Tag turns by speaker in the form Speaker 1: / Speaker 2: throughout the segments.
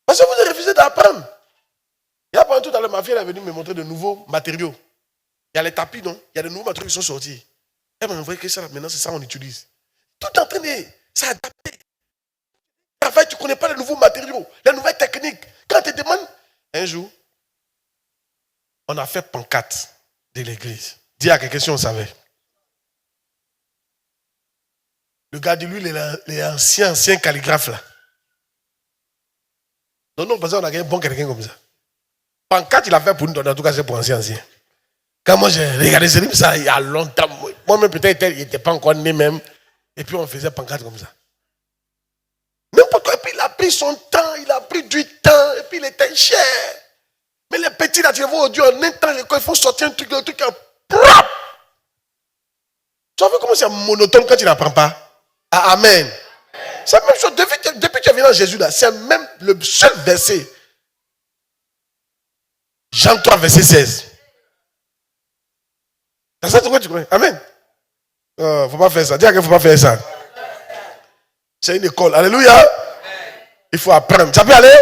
Speaker 1: Parce que vous avez refusé d'apprendre. Et après, tout à l'heure, ma fille elle est venue me montrer de nouveaux matériaux. Il y a les tapis, non? Il y a de nouveaux matériaux qui sont sortis. Elle m'a envoyé que ça, maintenant, c'est ça qu'on utilise. Tout est en train de s'adapter. En fait, tu ne connais pas les nouveaux matériaux, les nouvelles techniques. Quand tu te demandes, un jour, on a fait pancarte de l'église. Dis à quelqu'un si on savait. Le gars de lui, les anciens calligraphes là. Non, parce qu'on a gagné bon quelqu'un comme ça. Pancarte, il a fait pour nous, en tout cas, c'est pour ancien. Quand moi j'ai regardé ce livre, ça il y a longtemps. Moi-même, peut-être, il n'était pas encore né même. Et puis, on faisait pancarte comme ça. N'importe quoi. Et puis, il a pris son temps, il a pris du temps. Et puis, il était cher. Mais les petits, là, tu les vois au Dieu, en un temps, il faut sortir un truc propre. Tu as vu comment c'est monotone quand tu n'apprends pas? Ah, amen. C'est la même chose. Depuis que tu es venu à Jésus, là, c'est même le seul verset. Jean 3, verset 16. C'est ça que tu connais. Amen. Il ne faut pas faire ça. Dis à quelqu'un qu'il ne faut pas faire ça. C'est une école. Alléluia. Il faut apprendre. Ça peut aller?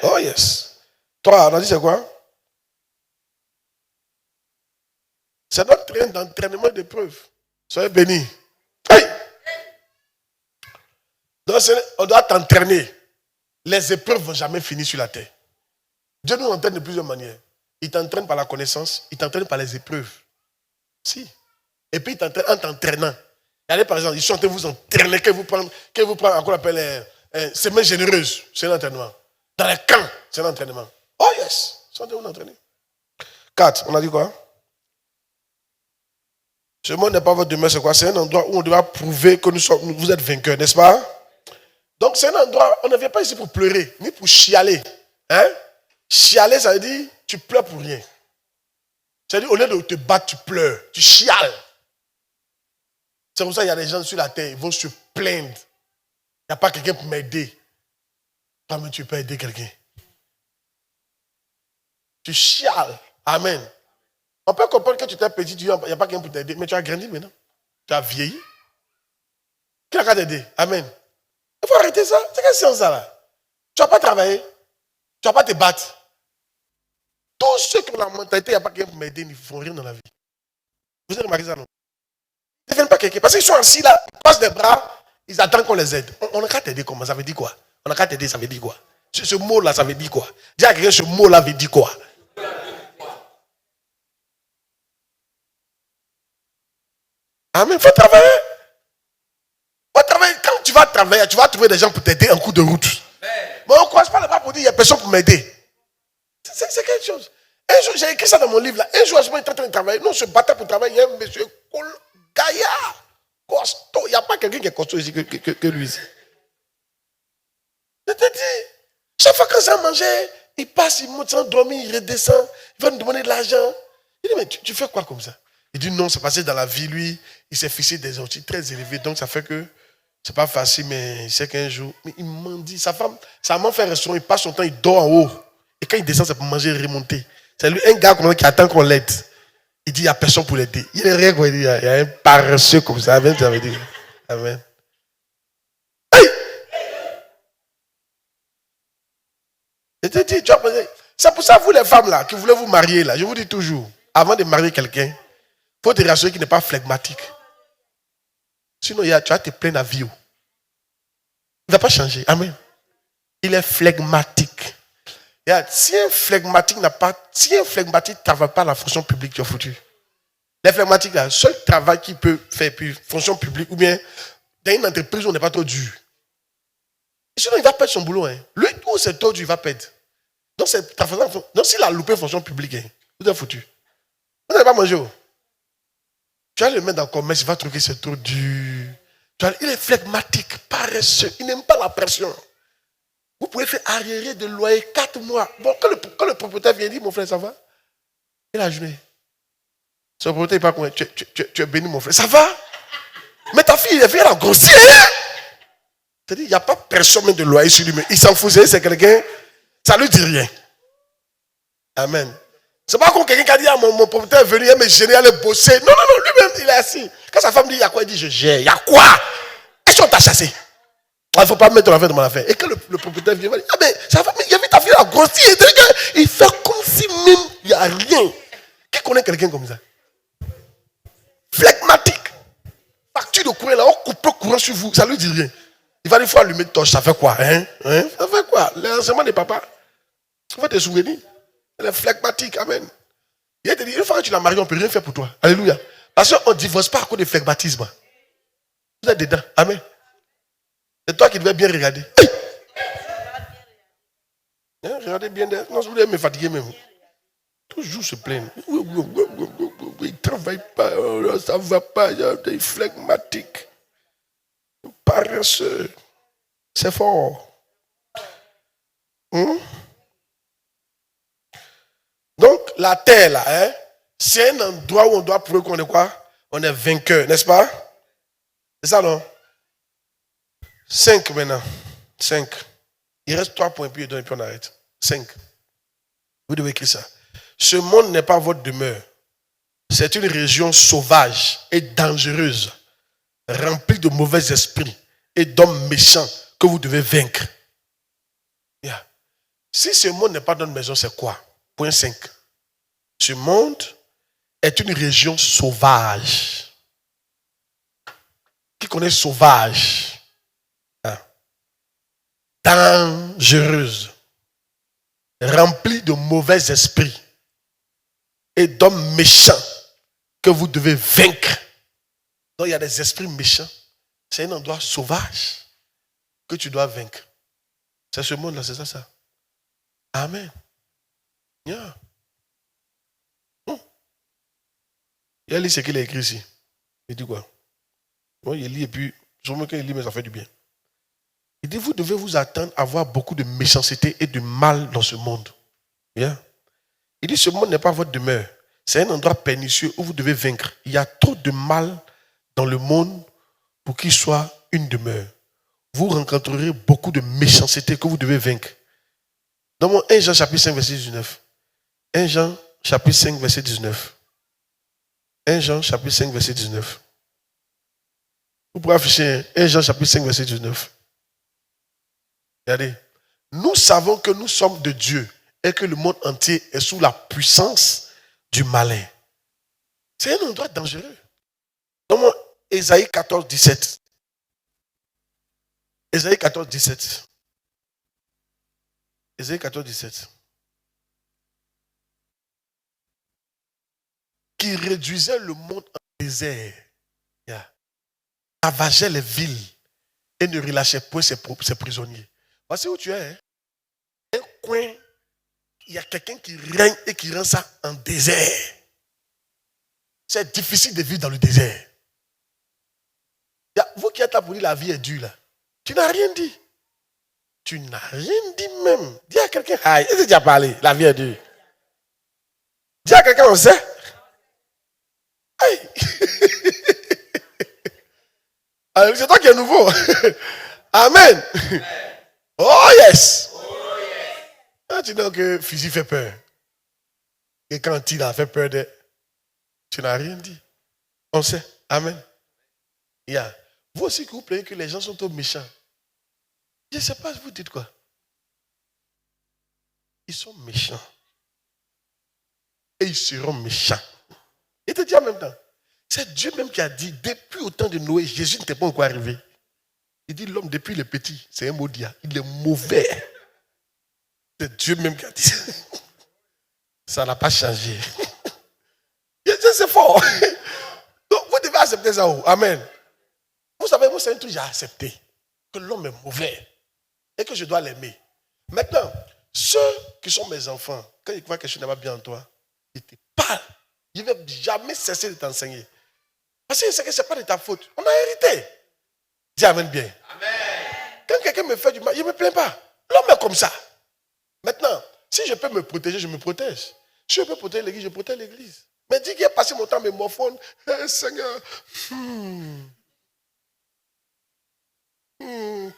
Speaker 1: Oh yes. Toi, on a dit c'est quoi? C'est notre train d'entraînement d'épreuve. Soyez bénis. Hey! Donc, on doit t'entraîner. Les épreuves ne vont jamais finir sur la terre. Dieu nous entraîne de plusieurs manières. Il t'entraîne par la connaissance, il t'entraîne par les épreuves. Si. Et puis il t'entraîne en t'entraînant. Allez, par exemple, ils sont en train de vous entraîner, que vous prenez encore l'appelle semaine généreuse, c'est l'entraînement. Dans les camps, c'est l'entraînement. Oh yes, ils sont en train de vous entraîner. 4, on a dit quoi? Ce monde n'est pas votre demeure, c'est quoi? C'est un endroit où on doit prouver que vous êtes vainqueurs, n'est-ce pas? Donc c'est un endroit, on ne vient pas ici pour pleurer, ni pour chialer. Hein? Chialer, ça veut dire, tu pleures pour rien. C'est-à-dire, au lieu de te battre, tu pleures, tu chiales. C'est pour ça qu'il y a des gens sur la terre, ils vont se plaindre. Il n'y a pas quelqu'un pour m'aider. Toi, mais tu peux aider quelqu'un. Tu chiales. Amen. On peut comprendre que tu t'es petit, il n'y a pas quelqu'un pour t'aider, mais tu as grandi maintenant. Tu as vieilli. Qui a qu'à t'aider? Amen. Il faut arrêter ça. C'est quelle science ça là? Tu ne vas pas travailler. Tu ne vas pas te battre. Tous ceux qui ont la mentalité, il n'y a pas quelqu'un pour m'aider, ils ne font rien dans la vie. Vous avez remarqué ça, non? Ils ne viennent pas quelqu'un. Parce qu'ils sont assis là, ils passent des bras, ils attendent qu'on les aide. On n'a qu'à t'aider comment? Ça veut dire quoi? On n'a qu'à t'aider, ça veut dire quoi? Ce mot-là, ça veut dire quoi? Dis à quelqu'un, ce mot-là veut dire quoi? Amen. Il faut travailler. Quand tu vas travailler, tu vas trouver des gens pour t'aider en cours de route. Mais on ne croise pas le bras pour dire il n'y a personne pour m'aider. C'est quelque chose. Un jour, j'ai écrit ça dans mon livre là. Un jour, je suis en train de travailler. Nous, on se battait pour travailler. Il y a un monsieur gaillard, costaud. Il n'y a pas quelqu'un qui est costaud ici que lui ici. Je te dis, chaque fois que ça mangeait, il passe, il monte sans dormir, il redescend. Il va nous demander de l'argent. Il dit, mais tu fais quoi comme ça? Il dit, non, c'est passé dans la vie, lui. Il s'est fixé des outils très élevés. Donc, ça fait que c'est pas facile, mais il sait qu'un jour, mais il m'en dit, sa femme fait un restaurant, il passe son temps, il dort en haut. Et quand il descend, c'est pour manger et remonter. C'est lui, un gars comme ça qui attend qu'on l'aide. Il dit, il n'y a personne pour l'aider. Il n'est rien quoi. Il dit, il y a un paresseux comme ça. Amen, ça veut dire. Amen. Hey! Je te dis, tu vois, c'est pour ça, vous les femmes là, qui voulez vous marier là, je vous dis toujours, avant de marier quelqu'un, il faut te rassurer qu'il n'est pas flegmatique. Sinon, tu vas te plaindre à vie. Il ne va pas changer. Amen. Il est flegmatique. Si un flegmatique ne travaille pas la fonction publique, tu es foutu. Les flegmatiques, le seul travail qu'il peut faire, puis fonction publique, ou bien dans une entreprise où on n'est pas trop dur. Sinon, il va perdre son boulot. Hein. Lui, où c'est trop dur, il va perdre. Donc, c'est ta fonction. Donc, s'il a loupé fonction publique, hein, vous êtes foutu. Vous n'allez pas manger. Tu vas le mettre dans le commerce, il va trouver que c'est trop dur. Il est flegmatique, paresseux, il n'aime pas la pression. Vous pouvez faire arriérer de loyer 4 mois. Bon, quand le propriétaire vient dire, mon frère, ça va? Et la journée. Son propriétaire, il parle pour moi. Tu es béni, mon frère. Ça va? Mais ta fille, elle a grossi. C'est-à-dire, il n'y a pas personne de loyer sur lui, mais il s'en fout. C'est quelqu'un, ça ne lui dit rien. Amen. C'est pas comme quelqu'un qui a dit, mon propriétaire est venu, il me gêner, aller bosser. Non, lui-même, il est assis. Quand sa femme dit, il y a quoi? Il dit, je gère. Il y a quoi? Est-ce qu'on t'a chassé? Il ne faut pas mettre l'affaire dans mon affaire. Et quand le propriétaire vient, il va dire, ah mais ça va, grossir. Il fait comme si même il n'y a rien. Qui connaît quelqu'un comme ça? Phlegmatique. Facture de courant, là, on coupe le courant sur vous. Ça ne lui dit rien. Il va lui faire allumer de torche. Ça fait quoi? Ça fait quoi? L'enseignement des papas. Ça fait des souvenirs. Elle est phlegmatique. Amen. Il te dit, une fois que tu l'as marié, on ne peut rien faire pour toi. Alléluia. Parce qu'on ne divorce pas à cause de phlegmatisme. Vous êtes dedans. Amen. C'est toi qui devais bien regarder. Regardez bien. Non, vous devez me fatiguer même. Toujours se plaindre. Il ne travaille pas. Ça ne va pas. Il est phlegmatique. Paresseux. C'est fort. Donc, la terre, là, c'est un endroit où on doit prouver qu'on est quoi? On est vainqueur, n'est-ce pas? C'est ça, non? 5 maintenant. 5. Il reste 3 points, puis on arrête. 5. Vous devez écrire ça. Ce monde n'est pas votre demeure. C'est une région sauvage et dangereuse, remplie de mauvais esprits et d'hommes méchants que vous devez vaincre. Yeah. Si ce monde n'est pas notre maison, c'est quoi? Point 5. Ce monde est une région sauvage. Qui connaît sauvage? Dangereuse, remplie de mauvais esprits et d'hommes méchants que vous devez vaincre. Donc il y a des esprits méchants. C'est un endroit sauvage que tu dois vaincre. C'est ce monde-là, c'est ça. Amen. Yeah. Il a lu ce qu'il a écrit ici. Il dit quoi? Bon, il lit et puis, sûrement quand il lit, mais ça fait du bien. Il dit, vous devez vous attendre à voir beaucoup de méchanceté et de mal dans ce monde. Yeah. Il dit, ce monde n'est pas votre demeure. C'est un endroit pernicieux où vous devez vaincre. Il y a trop de mal dans le monde pour qu'il soit une demeure. Vous rencontrerez beaucoup de méchanceté que vous devez vaincre. Dans 1 Jean chapitre 5, verset 19. 1 Jean chapitre 5, verset 19. 1 Jean chapitre 5, verset 19. Vous pouvez afficher 1 Jean chapitre 5, verset 19. Regardez. Nous savons que nous sommes de Dieu et que le monde entier est sous la puissance du malin. C'est un endroit dangereux. Dans Ésaïe 14, 17. Ésaïe 14, 17. Ésaïe 14, 17. Qui réduisait le monde en désert. Ravageait les villes et ne relâchait point ses prisonniers. Voici où tu es. Hein? Un coin, il y a quelqu'un qui règne et qui rend ça en désert. C'est difficile de vivre dans le désert. Vous qui êtes là pour dire la vie est dure, là, tu n'as rien dit. Tu n'as rien dit même. Dis à quelqu'un, aïe, est-ce que tu as parlé? La vie est dure. Dis à quelqu'un, on sait. Aïe. C'est toi qui es nouveau. Amen. Oh yes. Tu dis que fusil fait peur. Et quand il a fait peur, tu n'as rien dit. On sait. Amen. Yeah. Vous aussi que vous plaignez que les gens sont trop méchants. Je ne sais pas, vous dites quoi? Ils sont méchants. Et ils seront méchants. Il te dit en même temps. C'est Dieu même qui a dit, depuis au temps de Noé, Jésus n'était pas encore arrivé. Il dit, l'homme depuis le petit, c'est un maudit. Il est mauvais. C'est Dieu même qui a dit. Ça n'a pas changé. C'est fort. Donc, vous devez accepter ça. Amen. Vous savez, moi, c'est un truc que j'ai accepté. Que l'homme est mauvais. Et que je dois l'aimer. Maintenant, ceux qui sont mes enfants, quand ils voient que je n'ai pas bien en toi, ils te parlent. Je ne vais jamais cesser de t'enseigner. Parce que c'est que ce n'est pas de ta faute. On a hérité. Dis amen bien. Amen. Quand quelqu'un me fait du mal, je ne me plains pas. L'homme est comme ça. Maintenant, si je peux me protéger, je me protège. Si je peux protéger l'église, je protège l'église. Mais dis qu'il a passé mon temps à me morfondre. Seigneur,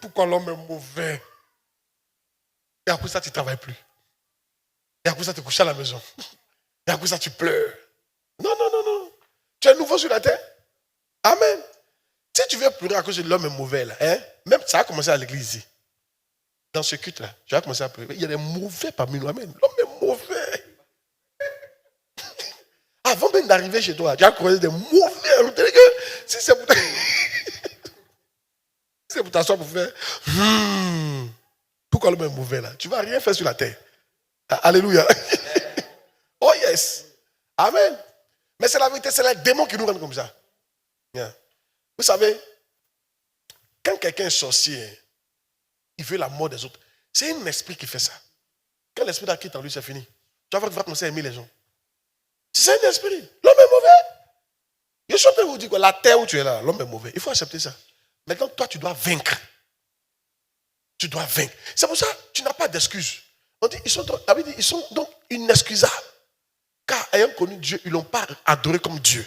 Speaker 1: pourquoi l'homme est mauvais? Et après ça, tu ne travailles plus. Et après ça, tu te couches à la maison. Et après ça, tu pleures. Non. Tu es nouveau sur la terre. Amen. Si tu veux pleurer à cause de l'homme est mauvais, là, même ça a commencé à l'église ici. dans ce culte-là, je vais commencer à prier. Il y a des mauvais parmi nous. Amen. L'homme est mauvais. Avant même d'arriver chez toi, tu as croisé des mauvais. Si c'est pour c'est pour t'asseoir pour faire. Pourquoi l'homme est mauvais là? Tu ne vas rien faire sur la terre. Alléluia. Oh yes. Amen. Mais c'est la vérité, c'est les démons qui nous rendent comme ça. Yeah. Vous savez, quand quelqu'un est sorcier, il veut la mort des autres. C'est un esprit qui fait ça. Quand l'esprit quitte en lui, c'est fini. Tu vas commencer à aimer les gens. C'est un esprit. L'homme est mauvais. Je suis en train de vous dire que la terre où tu es là, l'homme est mauvais. Il faut accepter ça. Maintenant, toi, tu dois vaincre. Tu dois vaincre. C'est pour ça que tu n'as pas d'excuses. On dit, ils sont donc inexcusables. Car ayant connu Dieu, ils ne l'ont pas adoré comme Dieu.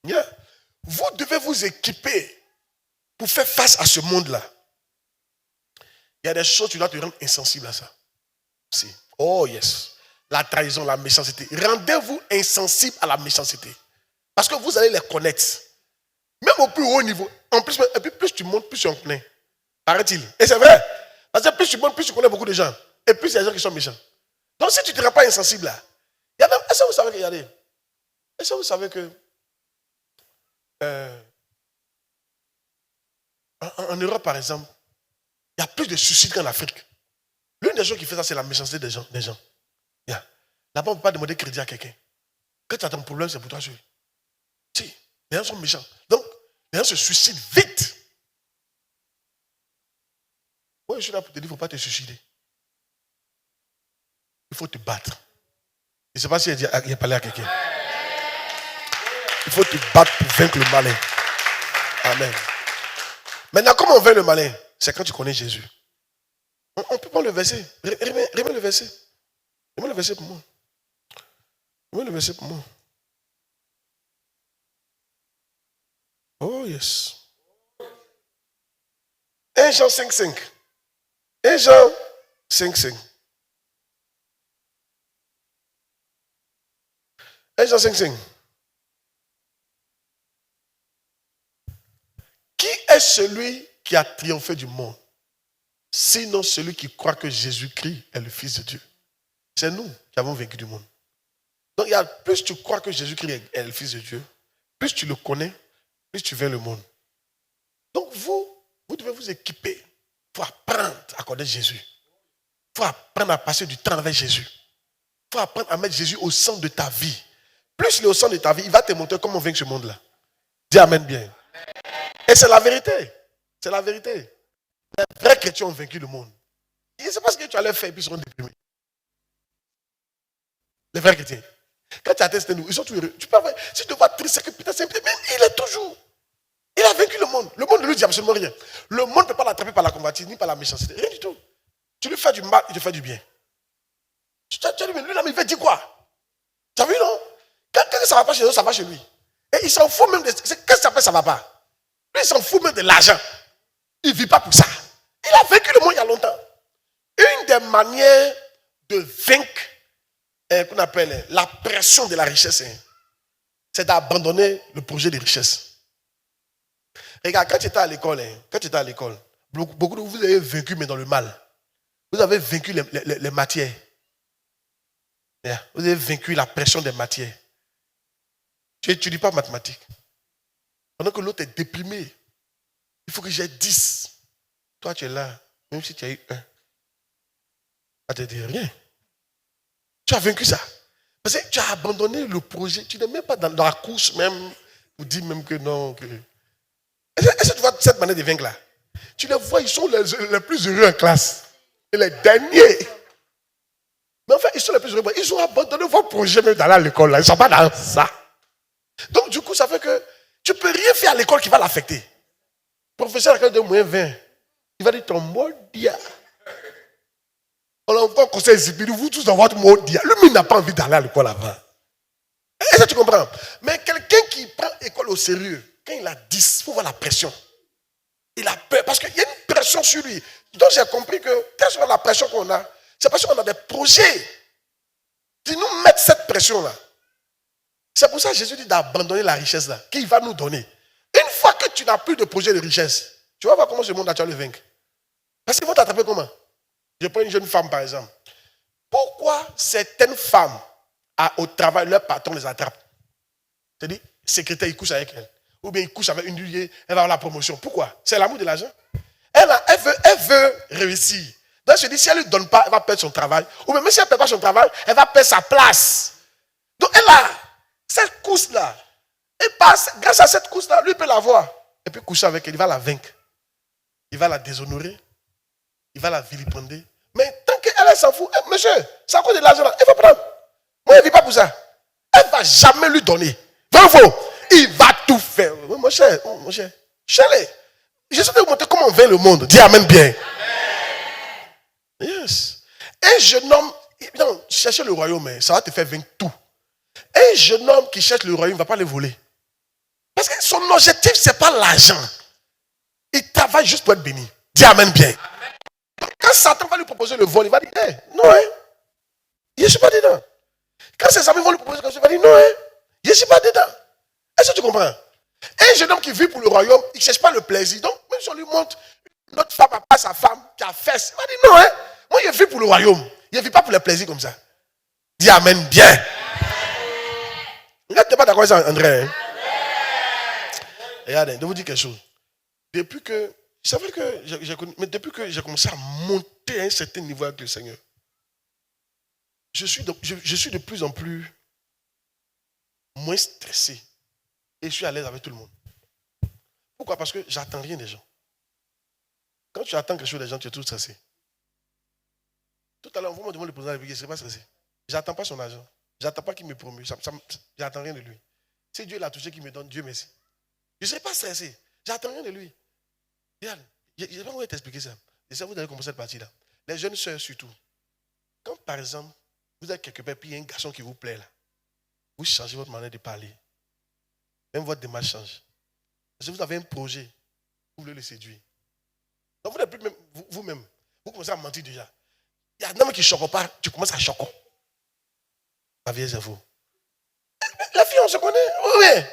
Speaker 1: Yeah. Vous devez vous équiper pour faire face à ce monde-là. Il y a des choses, tu dois te rendre insensible à ça. Si. Oh yes. La trahison, la méchanceté. Rendez-vous insensible à la méchanceté. Parce que vous allez les connaître. Même au plus haut niveau. En plus, et puis plus tu montes, plus tu en connais. Paraît-il. Et c'est vrai. Parce que plus tu montes, plus tu connais beaucoup de gens. Et plus il y a des gens qui sont méchants. Donc si tu ne te rends pas insensible là, il y a même, est-ce que vous savez que, regardez, est-ce que vous savez que en Europe par exemple, il y a plus de suicides qu'en Afrique. L'une des choses qui fait ça, c'est la méchanceté des gens. Yeah. Là-bas, on ne peut pas demander crédit à quelqu'un. Quand tu as ton problème, c'est pour toi seul. Si, les gens sont méchants. Donc, les gens se suicident vite. Moi, je suis là pour te dire, il ne faut pas te suicider. Il faut te battre. Je ne sais pas si il a parlé à quelqu'un. Il faut te battre pour vaincre le malin. Amen. Maintenant, comment on vainc le malin? C'est quand tu connais Jésus. On peut prendre le verset. Remets le verset. Remets le verset pour moi. Remets le verset pour moi. Oh yes. 1 Jean 5,5. 1 Jean 5,5. 1 Jean 5,5. Qui est celui qui a triomphé du monde? Sinon celui qui croit que Jésus-Christ est le Fils de Dieu. C'est nous qui avons vaincu du monde. Donc, plus tu crois que Jésus-Christ est le Fils de Dieu, plus tu le connais, plus tu vaincre le monde. Donc, vous devez vous équiper. Il faut apprendre à connaître Jésus. Il faut apprendre à passer du temps avec Jésus. Il faut apprendre à mettre Jésus au centre de ta vie. Plus il est au centre de ta vie, il va te montrer comment vaincre ce monde-là. Dis amen bien. Et c'est la vérité. C'est la vérité. Les vrais chrétiens ont vaincu le monde. Et c'est parce que tu allais faire et puis ils seront déprimés. Les vrais chrétiens. Quand tu attestes nous, ils sont tous heureux. Tu peux avoir, si tu te vois triste, c'est que putain, c'est mais il est toujours. Il a vaincu le monde. Le monde ne lui dit absolument rien. Le monde ne peut pas l'attraper par la convoitise ni par la méchanceté. Rien du tout. Tu lui fais du mal, il te fait du bien. Tu as dit, mais lui, là, il veut dire quoi? Tu as vu, non? Quand ça ne va pas chez eux, ça va chez lui. Et il s'en fout même de. Qu'est-ce que ça fait, ça ne va pas? Lui, il s'en fout même de l'argent. Il ne vit pas pour ça. Il a vaincu le monde il y a longtemps. Une des manières de vaincre, qu'on appelle la pression de la richesse, c'est d'abandonner le projet de richesse. Regarde, quand tu étais à l'école, beaucoup de vous avez vaincu, mais dans le mal. Vous avez vaincu les matières. Vous avez vaincu la pression des matières. Tu n'étudies pas mathématiques. Pendant que l'autre est déprimé, il faut que j'ai 10. Toi, tu es là, même si tu as eu 1. Ça ne te dit rien. Tu as vaincu ça. Parce que tu as abandonné le projet. Tu n'es même pas dans la course même pour dire même que non. Est-ce que tu vois cette manière de vaincre là? Tu les vois, ils sont les plus heureux en classe. Et les derniers. Mais en fait, ils sont les plus heureux. Ils ont abandonné votre projet même d'aller à l'école là. Ils ne sont pas dans ça. Donc du coup, ça fait que tu ne peux rien faire à l'école qui va l'affecter. Le professeur a de moins 20. Il va dire ton mot dia. On a encore conseil Zibiri, vous tous dans votre mot dia. Lui, il n'a pas envie d'aller à l'école avant. Est-ce que tu comprends? Mais quelqu'un qui prend l'école au sérieux, quand il a 10, il faut voir la pression. Il a peur parce qu'il y a une pression sur lui. Donc j'ai compris que, quelle soit la pression qu'on a, c'est parce qu'on a des projets qui nous mettent cette pression-là. C'est pour ça que Jésus dit d'abandonner la richesse là, qu'il va nous donner. Une fois que tu n'as plus de projet de richesse, tu vas voir comment ce monde là, tu vas le vaincre. Parce qu'ils vont t'attraper comment? Je prends une jeune femme, par exemple. Pourquoi certaines femmes, au travail, leur patron les attrape? C'est-à-dire, secrétaire, il couche avec elle. Ou bien il couche avec une liée, elle va avoir la promotion. Pourquoi? C'est l'amour de l'argent. Elle veut réussir. Donc je dis, si elle ne lui donne pas, elle va perdre son travail. Ou même si elle ne perd pas son travail, elle va perdre sa place. Donc elle a cette course-là. Et grâce à cette course-là, lui il peut la voir. Et puis coucher avec elle, il va la vaincre. Il va la déshonorer. Il va la vilipender. Mais tant qu'elle s'en fout, monsieur, c'est à cause de l'argent là, il va prendre. Moi, je ne vis pas pour ça. Elle ne va jamais lui donner. Il va tout faire. Mon cher, chérie, je sais de vous montrer comment on veut le monde. Dis amen bien. Yes. Un jeune homme, non, chercher le royaume, ça va te faire vaincre tout. Un jeune homme qui cherche le royaume ne va pas le voler. Parce que son objectif, ce n'est pas l'argent. Il travaille juste pour être béni. Dis amen bien. Quand Satan va lui proposer le vol, il va dire, non, je ne suis pas dedans. Quand ses amis vont lui proposer quelque chose, il va dire, non, je ne suis pas dedans. Est-ce que tu comprends? Un jeune homme qui vit pour le royaume, il ne cherche pas le plaisir. Donc, même si on lui montre notre femme à part sa femme qui a fesse, il va dire, non, moi je vis pour le royaume. Je ne vis pas pour le plaisir comme ça. Dis amen bien. Regarde, tu n'es pas d'accord avec ça, André. Regardez, je vous dis quelque chose. Depuis que, c'est vrai que mais depuis que j'ai commencé à monter à un certain niveau avec le Seigneur, je suis de plus en plus moins stressé et je suis à l'aise avec tout le monde. Pourquoi? Parce que j'attends rien des gens. Quand tu attends quelque chose des gens, tu es tout stressé. Tout à l'heure, vous me demandez le président de la République, je ne serai pas stressé. J'attends pas son argent. J'attends pas qu'il me promue. J'attends rien de lui. Si Dieu l'a touché, qu'il me donne, Dieu merci. Je ne serai pas stressé. J'attends rien de lui. Regarde, je ne sais pas comment t'expliquer ça. Et ça, vous allez comprendre cette partie-là. Les jeunes sœurs surtout. Quand par exemple, vous êtes quelque part, puis il y a un garçon qui vous plaît là, vous changez votre manière de parler. Même votre démarche change. Parce que vous avez un projet, vous voulez le séduire. Donc vous n'êtes plus même, vous-même. Vous commencez à mentir déjà. Il y a un homme qui ne choque pas, tu commences à choquer. La vieille info. La fille, on se connaît. Oui.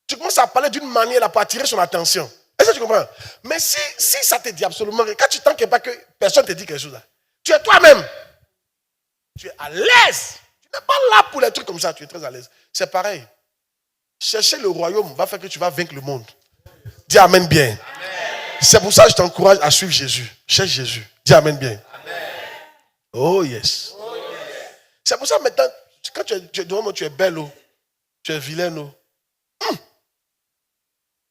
Speaker 1: Tu commences à parler d'une manière là, pour attirer son attention. Est-ce que tu comprends? Mais si ça te dit absolument rien, quand tu t'inquiètes pas que personne ne te dit quelque chose là, tu es toi-même. Tu es à l'aise. Tu n'es pas là pour les trucs comme ça, tu es très à l'aise. C'est pareil. Chercher le royaume va faire que tu vas vaincre le monde. Dis amen bien. Amen. C'est pour ça que je t'encourage à suivre Jésus. Cherche Jésus. Dis amen bien. Amen. Oh yes. Oh yes. C'est pour ça maintenant, quand tu es devant moi, tu es belle, tu es vilaine.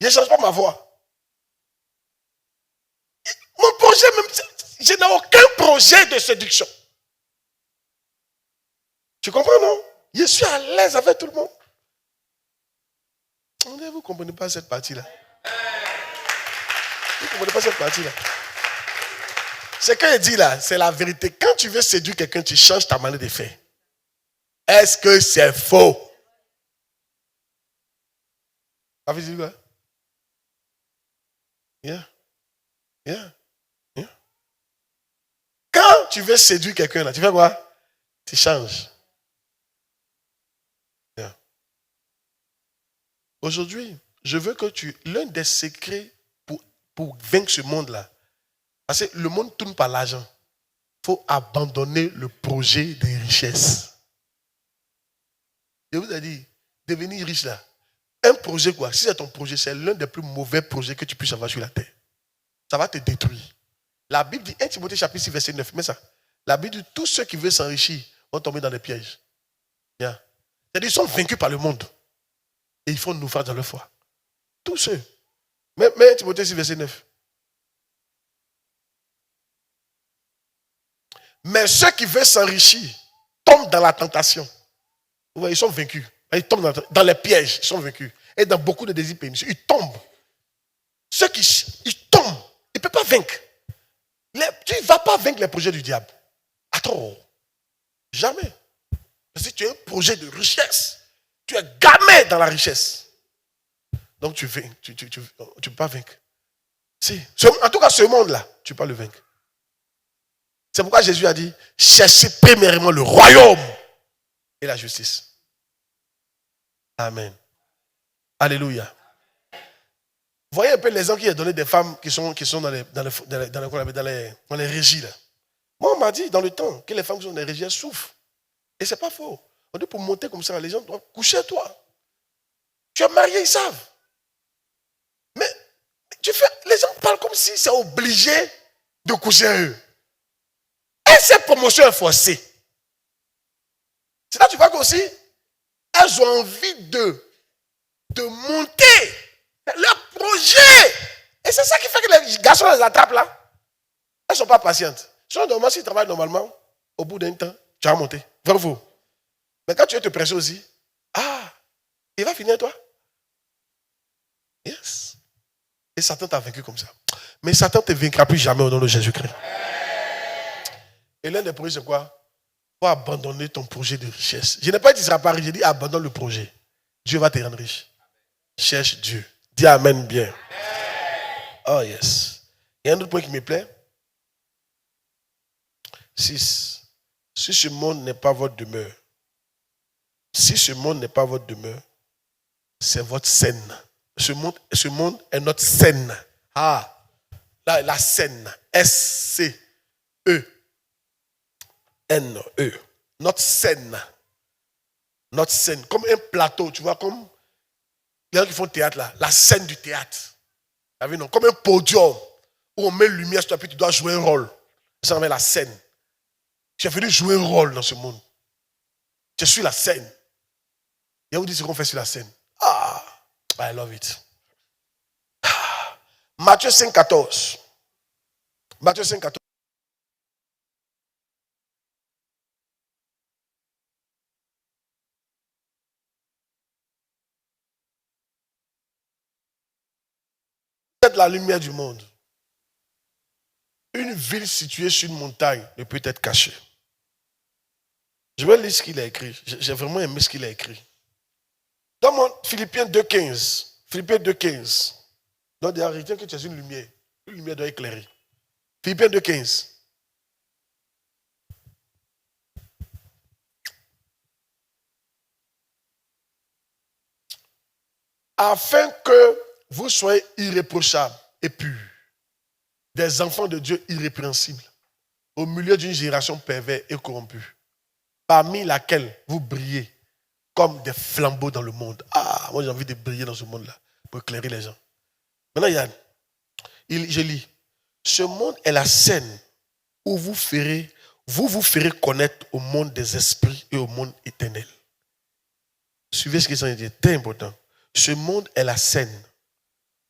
Speaker 1: Je ne change pas ma voix. Mon projet, même, je n'ai aucun projet de séduction. Tu comprends, non? Je suis à l'aise avec tout le monde. Vous ne comprenez pas cette partie-là. Vous ne comprenez pas cette partie-là. Ce qu'il dit là, c'est la vérité. Quand tu veux séduire quelqu'un, tu changes ta manière de faire. Est-ce que c'est faux? Avez vous dit quoi? Yeah. Quand tu veux séduire quelqu'un, là, tu fais quoi? Tu changes. Yeah. Aujourd'hui, je veux que l'un des secrets pour vaincre ce monde-là, parce que le monde tourne par l'argent, il faut abandonner le projet de richesse. Je vous ai dit, devenir riche là, un projet quoi? Si c'est ton projet, c'est l'un des plus mauvais projets que tu puisses avoir sur la terre. Ça va te détruire. La Bible dit, 1 Timothée chapitre 6, verset 9, mais ça, la Bible dit, tous ceux qui veulent s'enrichir vont tomber dans des pièges. Yeah. C'est-à-dire, ils sont vaincus par le monde. Et ils font nous faire dans leur foi. Tous ceux. Mais 1 Timothée 6, verset 9. Mais ceux qui veulent s'enrichir tombent dans la tentation. Vous voyez, ils sont vaincus. Ils tombent dans les pièges, ils sont vaincus. Et dans beaucoup de désirs pernicieux, ils tombent. Ceux qui ils tombent, ils ne peuvent pas vaincre. Tu ne vas pas vaincre les projets du diable. Attends. Jamais. Parce que tu as un projet de richesse. Tu es gamé dans la richesse. Donc tu ne peux pas vaincre. Si. En tout cas, ce monde-là, tu ne peux pas le vaincre. C'est pourquoi Jésus a dit, cherchez premièrement le royaume et la justice. Amen. Alléluia. Voyez un peu l'exemple qu'il a donné des femmes qui sont dans les régies là. Moi, on m'a dit dans le temps que les femmes qui sont dans les régions souffrent. Et ce n'est pas faux. On dit pour monter comme ça, les gens doivent coucher toi. Tu es marié, ils savent. Mais les gens parlent comme si c'est obligé de coucher eux. Et cette promotion est forcée. C'est là que tu vois qu'aussi, elles ont envie de monter leur projet. Et c'est ça qui fait que les garçons les attrapent là. Elles ne sont pas patientes. Sinon, normalement, s'ils travaillent normalement, au bout d'un temps, tu vas monter. Vers vous. Mais quand tu veux te presser aussi, il va finir toi. Yes. Et Satan t'a vaincu comme ça. Mais Satan ne te vaincra plus jamais au nom de Jésus-Christ. Et l'un des projets, c'est quoi? Pour abandonner ton projet de richesse. Je n'ai pas dit que tu ne seras pas riche, j'ai dit abandonne le projet. Dieu va te rendre riche. Cherche Dieu. Dis Amen bien. Oh yes. Il y a un autre point qui me plaît. 6. Si ce monde n'est pas votre demeure, si ce monde n'est pas votre demeure, c'est votre scène. Ce monde est notre scène. La scène. S-C-E. N-E. Notre scène. Notre scène. Comme un plateau, tu vois, comme les gens qui font théâtre là. La scène du théâtre. Non? Comme un podium où on met lumière sur toi, puis tu dois jouer un rôle. Ça s'appelle la scène. Tu es venu jouer un rôle dans ce monde. Tu es sur la scène. Et on vous dit ce qu'on fait sur la scène. I love it. Matthieu 5, 14. Matthieu 5, 14. Vous êtes la lumière du monde. Une ville située sur une montagne ne peut être cachée. Je vais lire ce qu'il a écrit. J'ai vraiment aimé ce qu'il a écrit. Dans Philippiens 2,15. Philippiens 2,15. Donc, en réalité, que tu es une lumière. Une lumière doit éclairer. Philippiens 2,15. Afin que vous soyez irréprochables et purs, des enfants de Dieu irrépréhensibles, au milieu d'une génération perverse et corrompue, parmi laquelle vous brillez comme des flambeaux dans le monde. Moi j'ai envie de briller dans ce monde-là pour éclairer les gens. Maintenant, Yann, je lis. Ce monde est la scène où vous vous ferez connaître au monde des esprits et au monde éternel. Suivez ce qu'ils ont dit, c'est très important. Ce monde est la scène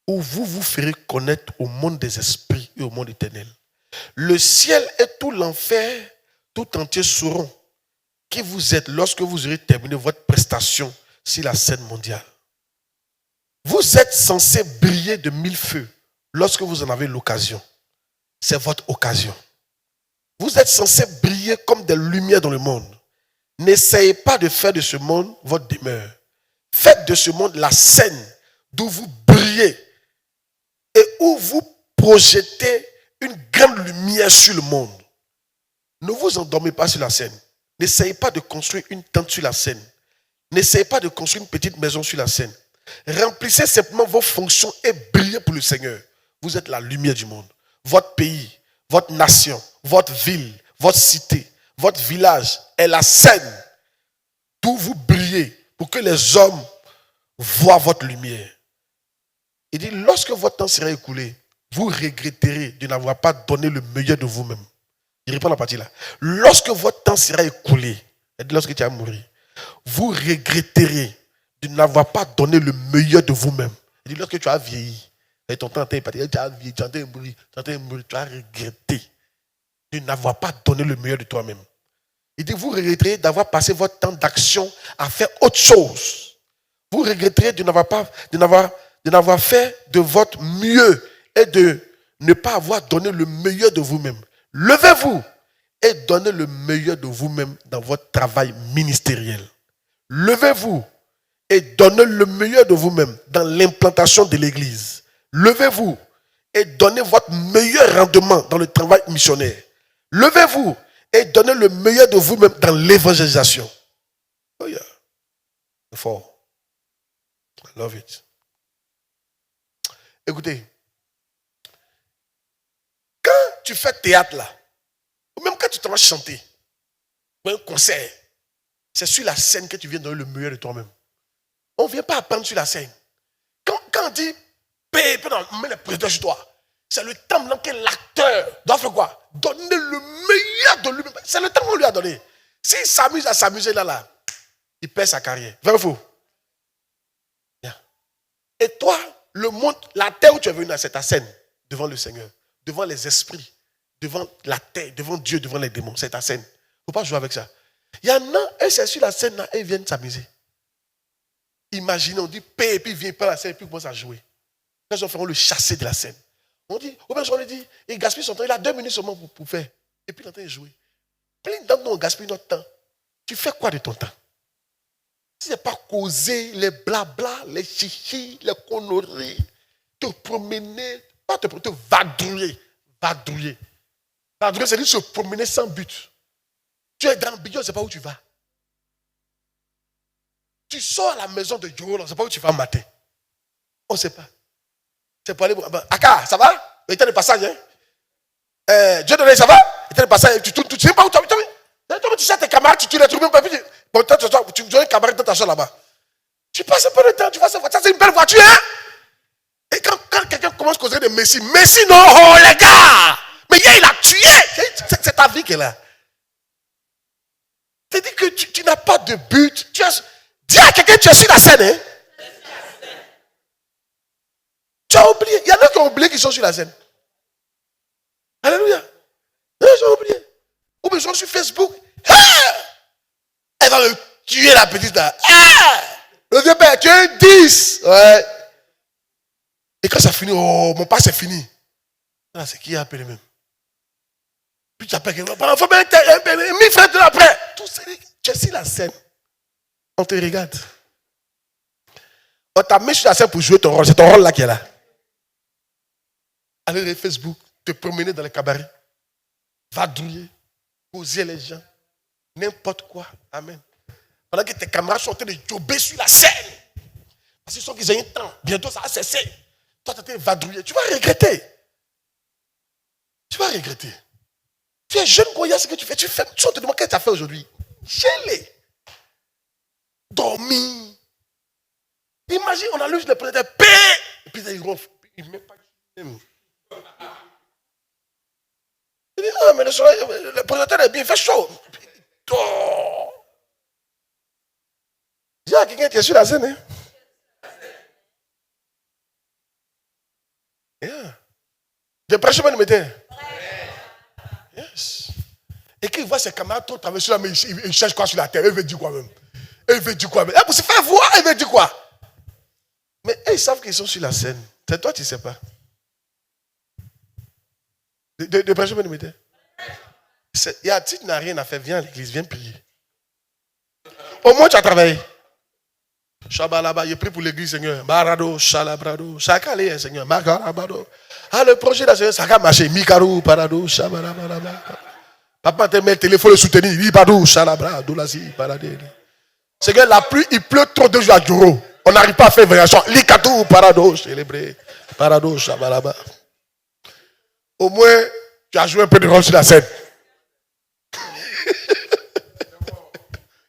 Speaker 1: où vous vous ferez connaître au monde des esprits et au monde éternel. Le ciel et tout l'enfer tout entier sauront qui vous êtes lorsque vous aurez terminé votre prestation sur la scène mondiale. Vous êtes censé briller de 1000 feux lorsque vous en avez l'occasion. C'est votre occasion. Vous êtes censé briller comme des lumières dans le monde. N'essayez pas de faire de ce monde votre demeure. Faites de ce monde la scène d'où vous brillez et où vous projetez une grande lumière sur le monde. Ne vous endormez pas sur la scène. N'essayez pas de construire une tente sur la scène. N'essayez pas de construire une petite maison sur la scène. Remplissez simplement vos fonctions et brillez pour le Seigneur. Vous êtes la lumière du monde. Votre pays, votre nation, votre ville, votre cité, votre village est la scène d'où vous brillez pour que les hommes voient votre lumière. Il dit, lorsque votre temps sera écoulé, vous regretterez de n'avoir pas donné le meilleur de vous-même. Je reprends la partie là. Lorsque votre temps sera écoulé, lorsque tu vas mourir, vous regretterez de n'avoir pas donné le meilleur de vous-même. Il dit, lorsque tu as vieilli, et ton temps est parti, tu as vieilli, tu as mourir, tu as regretté de n'avoir pas donné le meilleur de toi-même. Il dit, vous regretterez d'avoir passé votre temps d'action à faire autre chose. Vous regretterez de n'avoir fait de votre mieux et de ne pas avoir donné le meilleur de vous-même. Levez-vous et donnez le meilleur de vous-même dans votre travail ministériel. Levez-vous et donnez le meilleur de vous-même dans l'implantation de l'église. Levez-vous et donnez votre meilleur rendement dans le travail missionnaire. Levez-vous et donnez le meilleur de vous-même dans l'évangélisation. Oh yeah. Fort. I love it. Écoutez, quand tu fais théâtre là, Ou même quand tu te vas chanter, ou un concert, c'est sur la scène que tu viens donner le meilleur de toi-même. On ne vient pas apprendre sur la scène. Quand on dit, paye, on met les projecteurs sur toi. C'est le temps dans lequel l'acteur doit faire quoi? Donner le meilleur de lui-même. C'est le temps qu'on lui a donné. S'il s'amuse à s'amuser là, il perd sa carrière. Vrai ou faux? Et toi, le monde, la terre où tu es venu, c'est ta scène devant le Seigneur, devant les esprits, devant la terre, devant Dieu, devant les démons. C'est ta scène. Il ne faut pas jouer avec ça. Il y en a, et c'est sur la scène là, et ils viennent s'amuser. Imaginez, on dit paix, et puis il vient pas la scène, et puis il commence à jouer. Les gens feront le chasser de la scène. On dit, ou bien on lui dit, il gaspille son temps, il a 2 minutes seulement pour faire. Et puis il est en train de jouer. Plein d'entre nous, on gaspille notre temps. Tu fais quoi de ton temps? Si ce n'est pas causer les blabla, les chichis, les conneries, te promener, pas te vadrouiller. Vadrouiller. Vadrouiller, c'est-à-dire se promener sans but. Tu es dans le bidon, on ne sait pas où tu vas. Tu sors à la maison de Dieu, on ne sait pas où tu vas matin. On ne sait pas. C'est pour aller. Aka, ça va? Il était de passage, hein? Dieu donné, ça va? Il était de passage. Tu ne sais pas où tu vas. Tu sais tes camarades, tu les trouves même pas. Bon, tu me donnes un camarade dans ta chambre là-bas. Tu passes un peu de temps, tu vois ça, c'est une belle voiture, hein? Et quand quelqu'un commence à causer de Messi, Messi, non, oh les gars! Mais il a tué! C'est ta vie qu'elle a. C'est-à-dire que tu n'as pas de but. Dis à quelqu'un, tu es sur la scène, hein? Tu as oublié. Il y en a qui ont oublié qu'ils sont sur la scène. Alléluia. Ils ont oublié. Ou bien ils sont sur Facebook. Elle va me tuer la petite là. Le vieux père, tu es un 10. Ouais. Et quand ça finit, oh, mon père, c'est fini. Là, c'est qui a appelé même. Puis tu appelles quelqu'un. Il faut bien 1000 frères de l'après. Tout ça, tu es sur la scène. On te regarde. On t'a mis sur la scène pour jouer ton rôle. C'est ton rôle là qui est là. Aller sur Facebook, te promener dans les cabarets, vadrouiller, causer les gens, n'importe quoi. Amen. Pendant que tes camarades sont en train de jobber sur la scène. Parce qu'ils sont qu'ils ont un temps. Bientôt ça va cesser. Toi, tu es en train de vadrouiller. Tu vas regretter. Tu vas regretter. Tu es jeune, quoi, il y a ce que tu fais. Tu te demandes qu'est-ce que tu as fait aujourd'hui. Gêlé. Dormir. Imagine, on allume le prédateur. Paix. Et puis il ronfle. Il ne met pas. Il dit, ah, mais le prédateur est bien, il fait chaud. Oh. Dis à quelqu'un qui est sur la scène. Hein? Yeah. Je prêche pas le matin. Yes. Et qu'il voit ses camarades trop traverser la main, il cherche quoi sur la terre. Il veut dire quoi même? Il veut dire quoi même? Pour se faire voir, il veut dire quoi? Mais ils savent qu'ils sont sur la scène. C'est toi, tu ne sais pas. De prêcher pas le matin. Il y a tu n'as rien à faire, viens à l'église, viens prier. Au moins tu as travaillé. Shabalaba, je prie pour l'église, Seigneur. Barado, Shalabrado. Chacun allait, Seigneur. Magarabado. Ah, le projet là, Seigneur, ça a marché. Mikaro, Parado, Shabalaba. Papa te met le téléphone le soutenir. Ibadou, Shalabrado, Lasi, Paradé. Seigneur, la pluie, il pleut trop 2 jours à Djouro. On n'arrive pas à faire variation. Likatou, Parado, célébré. Parado, Shabalaba. Au moins, tu as joué un peu de rôle sur la scène.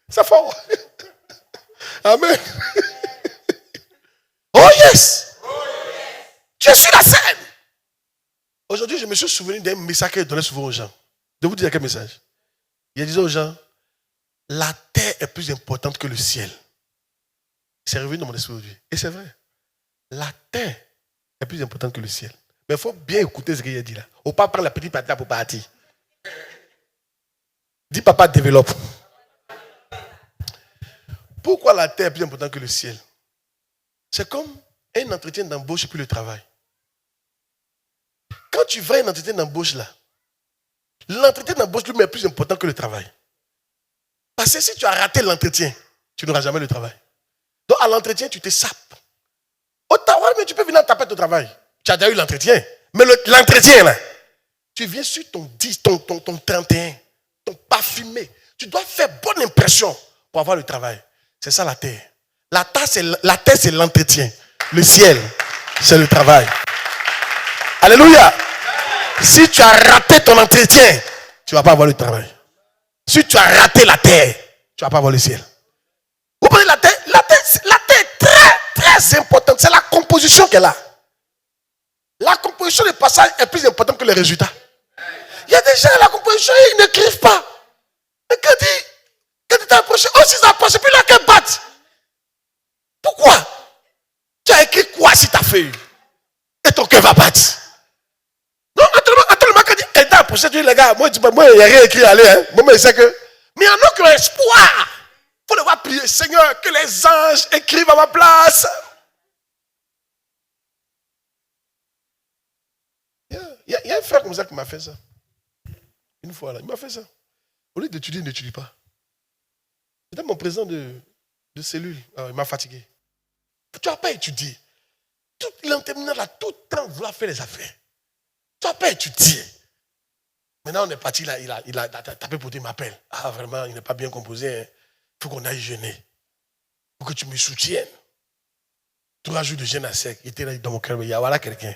Speaker 1: C'est fort. Amen. Oh yes. Tu es sur la scène. Aujourd'hui, je me suis souvenu d'un message qu'il donnait souvent aux gens. Je vous dire quel message. Il disait aux gens, la terre est plus importante que le ciel. C'est revenu dans mon esprit aujourd'hui. Et c'est vrai. La terre est plus importante que le ciel. Mais il faut bien écouter ce qu'il a dit là. Au pas prendre la petite partie là pour partir. Dis papa, développe. Pourquoi la terre est plus importante que le ciel? C'est comme un entretien d'embauche puis le travail. Quand tu vas à un entretien d'embauche là, l'entretien d'embauche lui est plus important que le travail. Parce que si tu as raté l'entretien, tu n'auras jamais le travail. Donc à l'entretien, tu te sapes. Au travail, mais tu peux venir taper ton travail. Tu as déjà eu l'entretien. Mais l'entretien là, tu viens sur ton 10, ton 31, ton parfumé. Tu dois faire bonne impression pour avoir le travail. C'est ça la terre. La terre, c'est l'entretien. Le ciel, c'est le travail. Alléluia. Si tu as raté ton entretien, tu ne vas pas avoir le travail. Si tu as raté la terre, tu ne vas pas avoir le ciel. Vous prenez la terre, la terre est très, très importante. C'est la composition qu'elle a. La composition des passages est plus importante que les résultats. Il y a des gens, la composition, ils n'écrivent pas. Mais quand tu t'es approché, oh, si ça approche, puis là, qu'elle batte. Pourquoi? Tu as écrit quoi sur ta feuille? Et ton cœur va battre. Non, actuellement, quand tu es approché, tu dis, les gars, moi, il n'y a rien écrit, allez, hein. Moi, je sais que. Mais il y en a qui ont espoir. Il faut devoir prier, Seigneur, que les anges écrivent à ma place. Il y a un frère comme ça qui m'a fait ça. Une fois là, il m'a fait ça. Au lieu d'étudier, il n'étudie pas. C'était mon président de cellule. Alors, il m'a fatigué. Tu n'as pas étudié. Il en terminant là, tout le temps, vouloir faire les affaires. Tu n'as pas étudié. Maintenant, on est parti là, il a tapé pour dire, m'appelle. Ah, vraiment, il n'est pas bien composé. Il faut qu'on aille jeûner. Il faut que tu me soutiennes. 3 jours de jeûne à sec. Il était là dans mon cœur. Il y a voilà quelqu'un.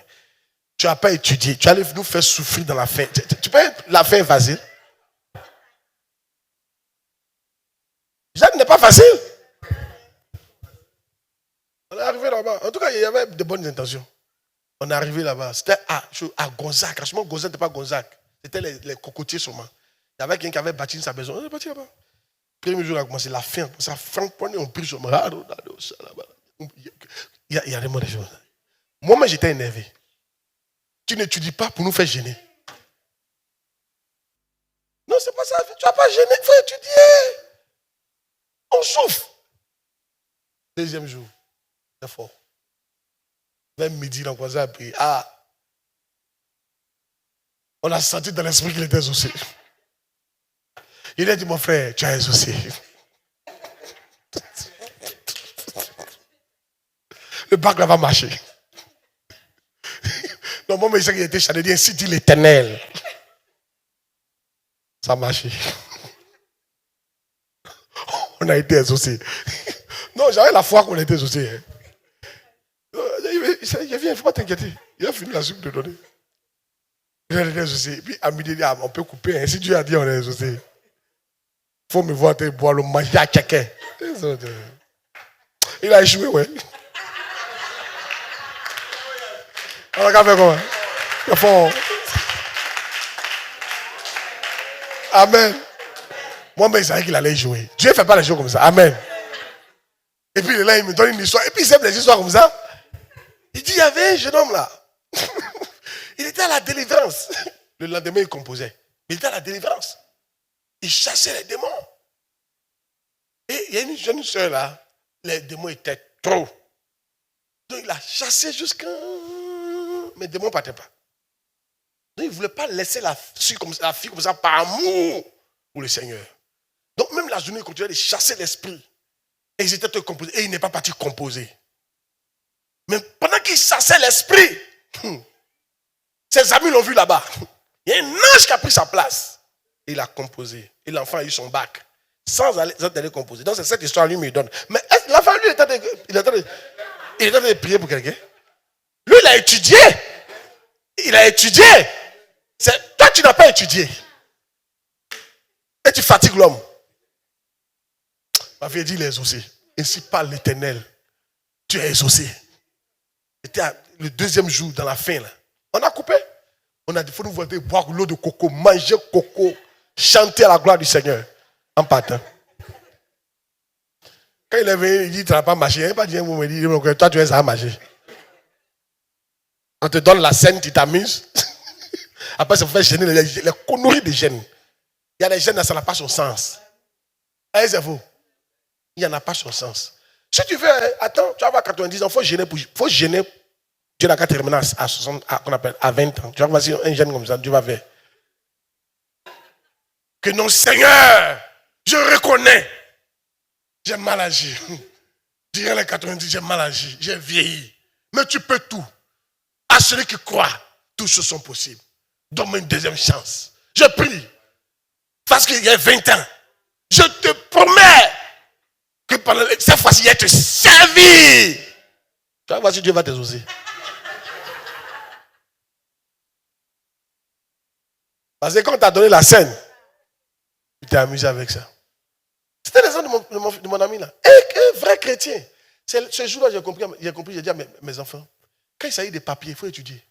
Speaker 1: Tu n'as pas étudié. Tu allais nous faire souffrir dans la fin. Tu peux la faire facile. Jeanne n'est pas facile. On est arrivé là-bas. En tout cas, il y avait de bonnes intentions. On est arrivé là-bas. C'était à Gonzague. Franchement, Gonzague n'était pas Gonzague. C'était les cocotiers seulement. Il y avait quelqu'un qui avait bâti sa maison. On est parti là-bas. Le premier jour, on a commencé la fin. Ça Franck Poignet, on prie sur moi. Il y a des choses. Moi, j'étais énervé. Tu n'étudies pas pour nous faire gêner. Non, c'est pas ça. Tu ne vas pas gêner. Il faut étudier. On souffre. Deuxième jour. C'est fort. Même midi, on a commencé à prier. On a senti dans l'esprit qu'il était exaucé. Il a dit, mon frère, tu as exaucé. Le bac là va marcher. Non, moi, je sais qu'il était chargé. Ainsi dit l'Éternel. Ça a marché. On a été exaucé. Non, j'avais la foi qu'on a été exaucé. Hein. Il vient, il ne faut pas t'inquiéter. Il a fini la soupe de donner. Il a été exaucé. Puis à midi, on peut couper. Hein. Si Dieu a dit on est exaucé, il faut me voir te boire le manger à quelqu'un. Il a échoué, ouais. On a qu'à faire comment? Il faut... Amen. Moi-même, je savais qu'il allait jouer. Dieu ne fait pas les choses comme ça. Amen. Et puis là, il me donne une histoire. Et puis il aime les histoires comme ça. Il dit, il y avait un jeune homme là. Il était à la délivrance. Le lendemain, il composait. Il était à la délivrance. Il chassait les démons. Et il y a une jeune soeur là. Les démons étaient trop. Donc il a chassé jusqu'à... Mais les démons ne partaient pas. Donc il ne voulait pas laisser la fille comme ça par amour pour le Seigneur. Donc même la journée, il continuait de chasser l'esprit. Et ils étaient tous composés. Et il n'est pas parti composer. Mais pendant qu'il chassait l'esprit, ses amis l'ont vu là-bas. Il y a un ange qui a pris sa place. Et il a composé. Et l'enfant a eu son bac. Sans aller composer. Donc c'est cette histoire lui me donne. Mais l'enfant, lui, il est en train de prier pour quelqu'un. Lui, il a étudié. Il a étudié. Toi, tu n'as pas étudié. Et tu fatigues l'homme. Ma fille dit, il est exaucé. Ainsi parle l'Éternel. Tu es exaucé. C'était le deuxième jour dans la fin. Là. On a coupé. On a dit, il faut nous voir boire l'eau de coco, manger coco, chanter à la gloire du Seigneur. En partant. Quand il est venu, il dit, tu n'as pas marché. Il n'a pas dit, vous me dites, toi, tu es à marcher. On te donne la scène, tu t'amuses. Après, ça fait gêner les conneries des jeunes. Il y a des jeunes, ça n'a pas son sens. Allez, c'est faux. Il n'y en a pas son sens. Si tu veux, attends, tu vas avoir 90 ans, il faut gêner. Dieu n'a qu'à terminer à 60, qu'on appelle, à 20 ans. Tu vas voir si un jeune comme ça, Dieu va faire. Que non, Seigneur, je reconnais, j'ai mal agi. Dirais les 90, j'ai mal agi, j'ai vieilli. Mais tu peux tout. À celui qui croit, toutes choses sont possibles. Donne-moi une deuxième chance. Je prie. Parce qu'il y a 20 ans, je te promets que pendant cette fois-ci, il va te servir. Tu vas voir si Dieu va t'exaucer. Parce que quand on t'a donné la scène, tu t'es amusé avec ça. C'était les gens de mon ami là. Un vrai chrétien. C'est ce jour-là j'ai compris, j'ai dit à mes enfants, quand il s'agit des papiers, il faut étudier.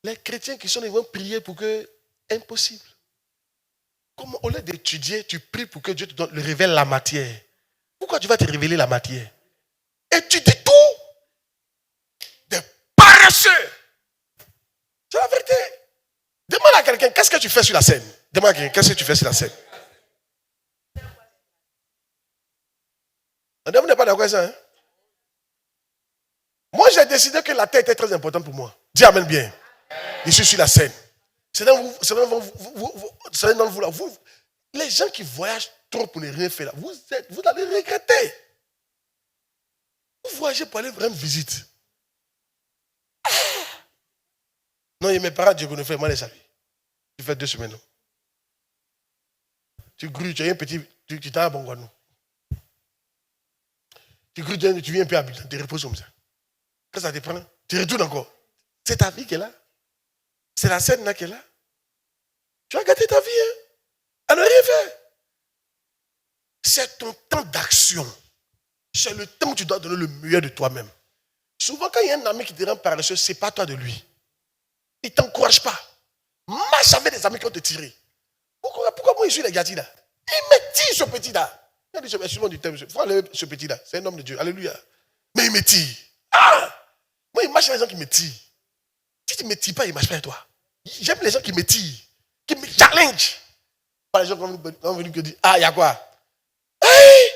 Speaker 1: Les chrétiens qui sont là, ils vont prier pour que impossible. Comment au lieu d'étudier, tu pries pour que Dieu te révèle la matière. Pourquoi tu vas te révéler la matière? Étudie tout. Des paresseux. C'est la vérité. Demande à quelqu'un, qu'est-ce que tu fais sur la scène? Demande à quelqu'un, qu'est-ce que tu fais sur la scène? Vous n'êtes pas d'accord avec ça, hein? Moi, j'ai décidé que la terre était très importante pour moi. Dis amen bien. Je suis sur la scène. C'est dans vous, les gens qui voyagent trop pour ne rien faire, là, vous allez regretter. Vous voyagez pour aller rendre visite. Non, mes parents, Dieu nous fait mal les saluer. Tu fais 2 semaines. Non? Tu grues, tu as un petit, tu t'as un bon guano. Tu grues, tu viens un peu habitant, tu reposes comme ça. Quand ça te prend, tu retournes encore. C'est ta vie qui est là. C'est la scène là qui est là. Tu vas gâter ta vie, hein? À ne rien faire. C'est ton temps d'action. C'est le temps où tu dois donner le meilleur de toi-même. Souvent, quand il y a un ami qui te rend paresseux, ce n'est pas toi de lui. Il ne t'encourage pas. Marche avec des amis qui vont te tirer. Pourquoi moi je suis les gâtis là? Il me tire ce petit là. Il a dit, excuse-moi du terme, il faut enlever ce petit là. C'est un homme de Dieu. Alléluia. Mais il me tire. Ah! Moi, il marche avec les gens qui me tirent. Si tu ne me tires pas, il ne marche pas avec toi. J'aime les gens qui me tirent, qui me challenge. Pas les gens qui sont venus qui disent, ah, il y a quoi? Hey!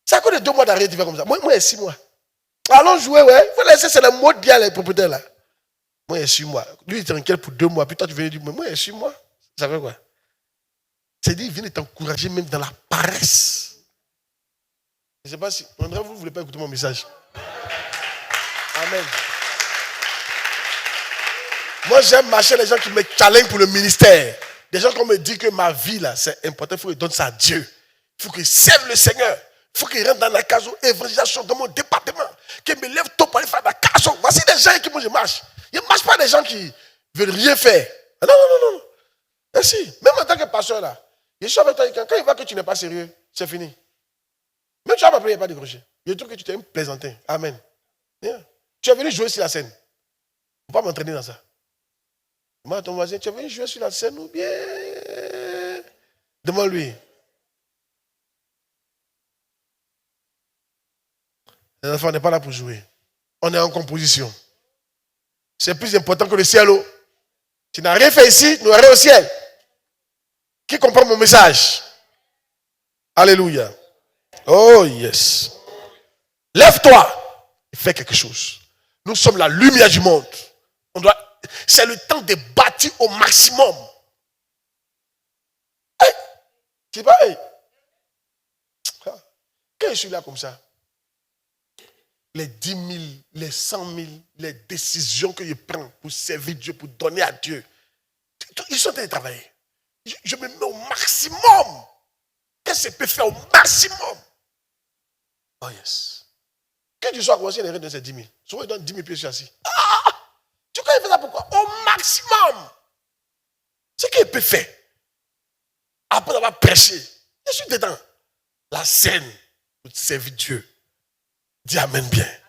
Speaker 1: C'est à cause de 2 mois d'arrêt, tu fais comme ça. Moi, il y a 6 mois. Allons jouer, ouais. Il faut laisser, c'est le mot de les propriétaires là. Moi, il y a 6 mois. Lui, il t'inquiète pour 2 mois. Puis toi, tu viens dire, moi, il y a 6 mois. Ça fait quoi? C'est-à-dire, il vient de t'encourager même dans la paresse. Je ne sais pas si, André, vous ne voulez pas écouter mon message. Amen. Moi, j'aime marcher les gens qui me challengent pour le ministère. Des gens qui me disent que ma vie, là, c'est important. Il faut que je donne ça à Dieu. Il faut que je serve le Seigneur. Il faut que je rentre dans la case évangélisation dans mon département. Que je me lève tôt pour aller faire la case. Voici des gens qui moi je marche. Je ne marche pas des gens qui veulent rien faire. Non, non, non, non. Merci. Même en tant que pasteur, là, je suis avec toi. Quand il voit que tu n'es pas sérieux, c'est fini. Même tu vas m'appeler, il n'y a pas de décroché. Je trouve que tu t'es même plaisanté. Amen. Yeah. Tu es venu jouer sur la scène. Il ne faut pas m'entraîner dans ça. Moi, ton voisin, tu es venu jouer sur la scène ou bien? Demande-lui. Les enfants, on n'est pas là pour jouer. On est en composition. C'est plus important que le ciel. Tu n'as rien fait ici, tu n'auras rien au ciel. Qui comprend mon message? Alléluia. Oh yes. Lève-toi et fais quelque chose. Nous sommes la lumière du monde. C'est le temps de bâtir au maximum. Hey, tu sais pas, hey. Quand je suis là comme ça, les 10 000, les 100 000, les décisions que je prends pour servir Dieu, pour donner à Dieu, ils sont en train de travailler. Je me mets au maximum. Qu'est-ce que je peux faire au maximum? Oh yes. Quand tu sois commencé, les règles de ces 10 000. Souvent, ils donnent 10 000 pieds sur assis. Ah! Tu crois qu'il fait ça pourquoi? Au maximum. Ce qu'il peut faire. Après avoir prêché, je suis dedans. La scène pour servir Dieu. Dis amen bien.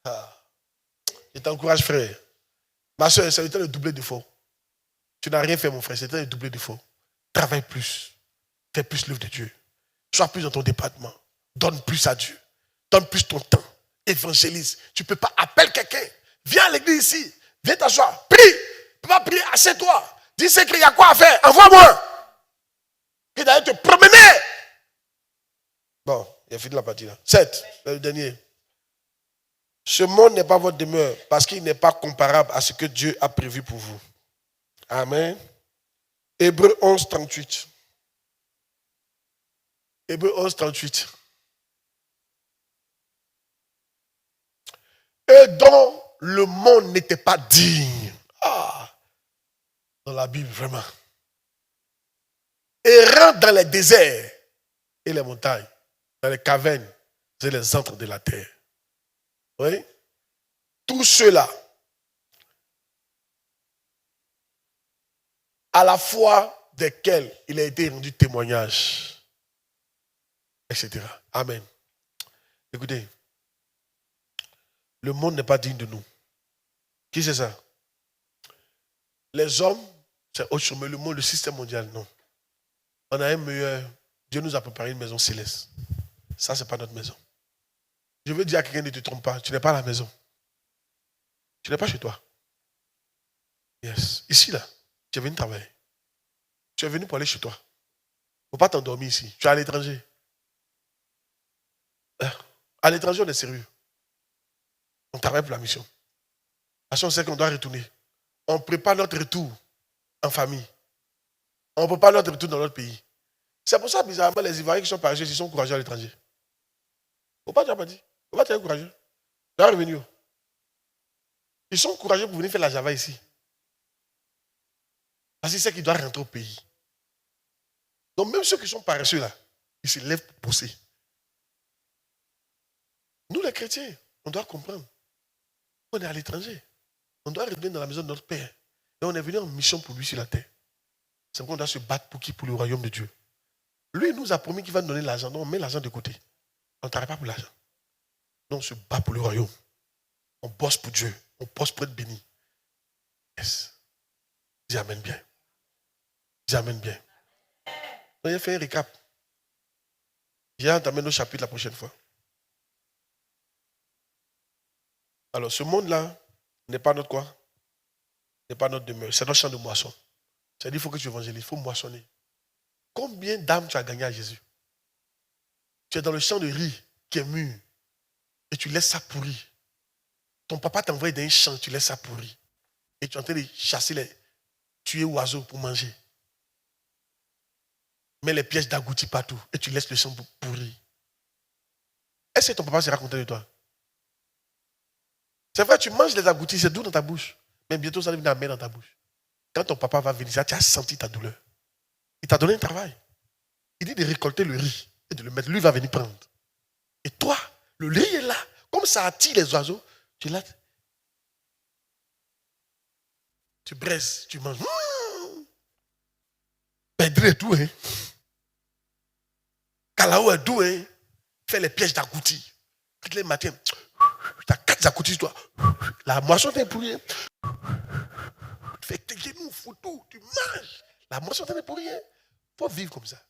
Speaker 1: Ah. Je t'encourage, frère. Ma soeur, c'est le temps de doubler d'efforts. Tu n'as rien fait, mon frère. C'est le temps de doubler d'efforts. Travaille plus. Fais plus l'œuvre de Dieu. Sois plus dans ton département. Donne plus à Dieu. Donne plus ton temps. Évangélise. Tu ne peux pas. Appelle quelqu'un. Viens à l'église ici. Viens t'asseoir. Prie. Tu ne peux pas prier. Assieds-toi. Dis c'est qu'il y a quoi à faire. Envoie-moi. Et d'aller te promener. Bon, il a fini la partie là. 7, le dernier. Ce monde n'est pas votre demeure parce qu'il n'est pas comparable à ce que Dieu a prévu pour vous. Amen. Hébreux 11, 38. Hébreux 11, 38. Et dont le monde n'était pas digne. Ah, dans la Bible, vraiment. Errant dans les déserts et les montagnes, dans les cavernes et les antres de la terre. Oui. Tout cela à la foi desquels il a été rendu témoignage, etc. Amen. Écoutez, le monde n'est pas digne de nous. Qui c'est ça? Les hommes, c'est autre chose, mais le monde, le système mondial, non. On a un meilleur. Dieu nous a préparé une maison céleste. Ça, ce n'est pas notre maison. Je veux dire à quelqu'un, ne te trompe pas, tu n'es pas à la maison. Tu n'es pas chez toi. Yes. Ici, là, tu es venu travailler. Tu es venu pour aller chez toi. Il ne faut pas t'endormir ici. Tu es à l'étranger. À l'étranger, on est sérieux. On travaille pour la mission. Parce qu'on sait qu'on doit retourner. On prépare notre retour en famille. On prépare notre retour dans notre pays. C'est pour ça, bizarrement, les Ivoiriens qui sont paresseux, ils sont courageux à l'étranger. Faut pas, tu n'as pas dit. Faut pas être courageux. Tu es revenu. Ils sont courageux pour venir faire la Java ici. Parce qu'ils savent qu'ils doivent rentrer au pays. Donc même ceux qui sont paresseux là, ils se lèvent pour pousser. Nous les chrétiens, on doit comprendre. On est à l'étranger. On doit revenir dans la maison de notre Père. Et on est venu en mission pour lui sur la terre. C'est pourquoi on doit se battre pour qui? Pour le royaume de Dieu. Lui, il nous a promis qu'il va nous donner l'argent. Donc on met l'argent de côté. On ne travaille pas pour l'argent. Donc on se bat pour le royaume. On bosse pour Dieu. On bosse pour être béni. Yes. Dis amen bien. Dis amen bien. Donc il a fait un récap. J'ai entamé nos chapitres la prochaine fois. Alors ce monde-là n'est pas notre quoi? N'est pas notre demeure. C'est notre champ de moisson. C'est-à-dire qu'il faut que tu évangélises. Il faut moissonner. Combien d'âmes tu as gagné à Jésus? Tu es dans le champ de riz qui est mûr. Et tu laisses ça pourrir. Ton papa t'a envoyé dans un champ, tu laisses ça pourrir. Et tu es en train de chasser les tuer oiseaux pour manger. Mets les pièges d'agoutis partout. Et tu laisses le champ pourrir. Est-ce que ton papa sera content de toi? C'est vrai, tu manges les agoutis, c'est doux dans ta bouche. Mais bientôt, ça va venir la main dans ta bouche. Quand ton papa va venir, tu as senti ta douleur. Il t'a donné un travail. Il dit de récolter le riz et de le mettre. Lui va venir prendre. Et toi, le riz est là. Comme ça attire les oiseaux, tu es là. Tu braises, tu manges. Pedre est doux, hein. Calao est doux, hein. Fais les pièges d'agoutis. Tous les matins, tu as 4 agoutis, toi. La moisson t'est pourrie. Tu fais tes genoux, photo, tu manges. La moisson t'est pourrie. Il faut vivre comme ça.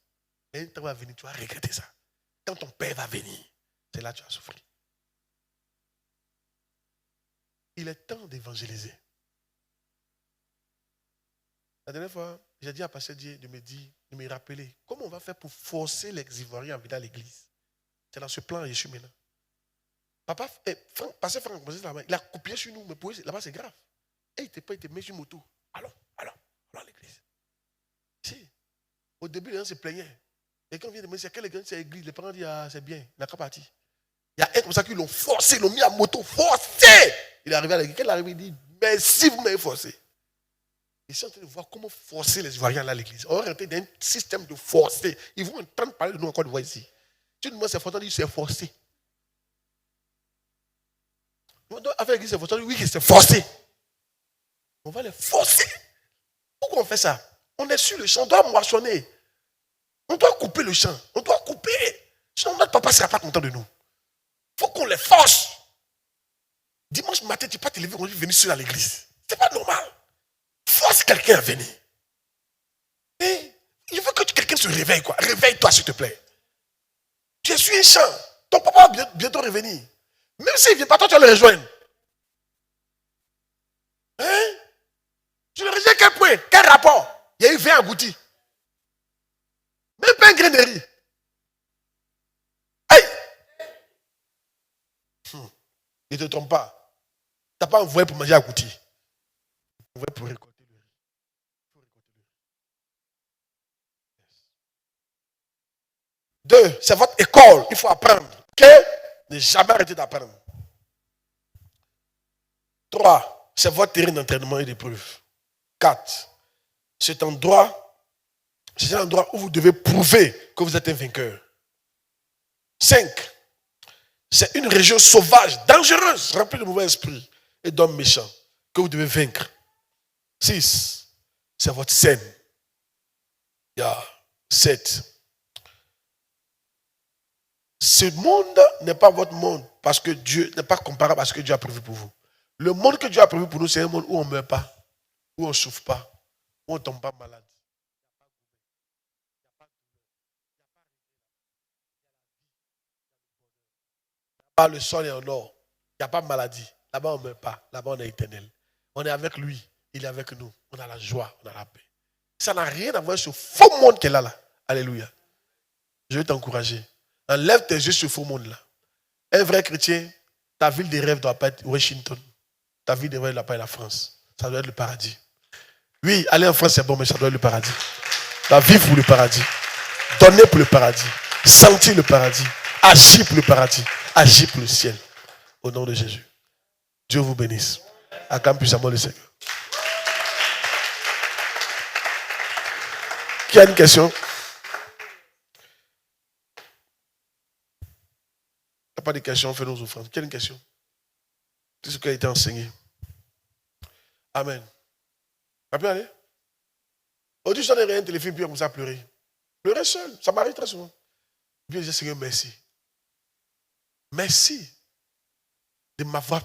Speaker 1: Et un temps va venir, tu vas regretter ça. Quand ton père va venir, c'est là que tu vas souffrir. Il est temps d'évangéliser. La dernière fois, j'ai dit à Pasteur Dieu de me rappeler comment on va faire pour forcer les Ivoiriens à venir à l'église. C'est dans ce plan que je suis maintenant. Papa, Pasteur Franck, il a copié sur nous, mais pour eux, là-bas c'est grave. Et il te met sur moto. Allons à l'église. Si. Au début, les gens se plaignaient. Et quand on vient de me dire, c'est quelle église, c'est l'église, les parents disent, ah, c'est bien, il n'a qu'à partir. Il y a un comme ça qui l'ont forcé, ils l'ont mis à moto, forcé. Il est arrivé à l'église. Quand il est arrivé, il dit, merci, vous m'avez forcé. Ils sont en train de voir comment forcer les Ivoiriens là à l'église. On va rentrer dans un système de forcer. Ils vont entendre parler de nous encore de voir ici. Tu dis, moi, c'est forcé, c'est forcé. Avec l'église, c'est forcé, oui, c'est forcé. On va les forcer. Pourquoi on fait ça? On est sur le champ, on doit moissonner. On doit couper le champ. On doit couper. Sinon, notre papa ne sera pas content de nous. Il faut qu'on les force. Dimanche matin, tu ne peux pas te lever, on dit venir seul à l'église. Ce n'est pas normal. Force quelqu'un à venir. Et il veut que quelqu'un se réveille, quoi. Réveille-toi, s'il te plaît. Tu es sur un champ. Ton papa va bientôt revenir. Même s'il ne vient pas, toi, tu vas le rejoindre. Hein? Tu le rejoins quel point? Quel rapport? Il y a eu 20 engoutis. Même pas un grain de riz. Hey! Ne te trompe pas. Tu n'as pas envoyé pour manger à Gouti. Tu as envoyé pour récolter le riz. Deux, c'est votre école. Il faut apprendre. Ok? Ne jamais arrêter d'apprendre. 3, c'est votre terrain d'entraînement et d'épreuve. 4, c'est un endroit où vous devez prouver que vous êtes un vainqueur. 5, c'est une région sauvage, dangereuse, remplie de mauvais esprits et d'hommes méchants que vous devez vaincre. 6, c'est votre scène Il y a 7. Ce monde n'est pas votre monde parce que Dieu n'est pas comparable à ce que Dieu a prévu pour vous. Le monde que Dieu a prévu pour nous, c'est un monde où on ne meurt pas, où on ne souffre pas, où on ne tombe pas malade. Pas le sol est en or. Il n'y a pas de maladie. Là-bas, on ne meurt pas. Là-bas, on est éternel. On est avec lui. Il est avec nous. On a la joie. On a la paix. Ça n'a rien à voir avec ce faux monde qu'elle a là. Alléluia. Je vais t'encourager. Enlève tes yeux sur ce faux monde-là. Un vrai chrétien, ta ville des rêves ne doit pas être Washington. Ta ville des rêves ne doit pas être la France. Ça doit être le paradis. Oui, aller en France, c'est bon, mais ça doit être le paradis. La vivre pour le paradis. Donner pour le paradis. Sentir le paradis. Agir pour le paradis. Agir pour le ciel. Au nom de Jésus. Dieu vous bénisse. Acclame puissamment le Seigneur. Qui a une question? Il n'y a pas de questions, fais nos offrandes. Qui a une question? C'est ce qui a été enseigné. Amen. Ça peut aller? Aujourd'hui, je n'ai rien téléphone, puis comme ça pleurer. Pleurer seul, ça m'arrive très souvent. Puis je dis, Seigneur, merci. Merci de m'avoir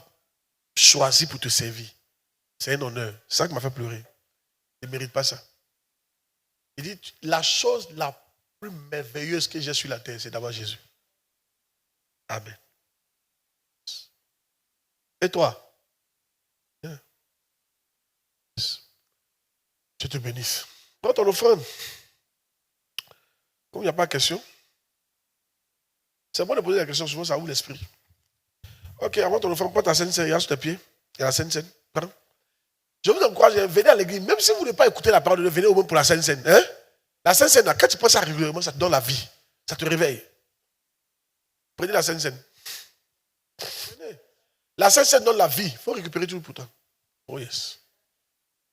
Speaker 1: choisi pour te servir. C'est un honneur. C'est ça qui m'a fait pleurer. Je ne mérite pas ça. Il dit, la chose la plus merveilleuse que j'ai sur la terre, c'est d'avoir Jésus. Amen. Et toi? Je te bénisse. Prends ton offrande. Comme il n'y a pas de question, c'est bon de poser la question, souvent ça ouvre l'esprit. Ok, avant ton offrande, prends ta Sainte Seine, il y a sur tes pieds. Il y a la Sainte Seine. Pardon. Je vous encourage, venez à l'église, même si vous ne voulez pas écouter la parole de Dieu, venez au moins pour la Sainte Seine. Hein? La Sainte Seine, quand tu prends ça régulièrement, ça te donne la vie. Ça te réveille. Prenez la Sainte Seine. La Sainte Seine donne la vie. Il faut récupérer tout pour toi. Oh yes.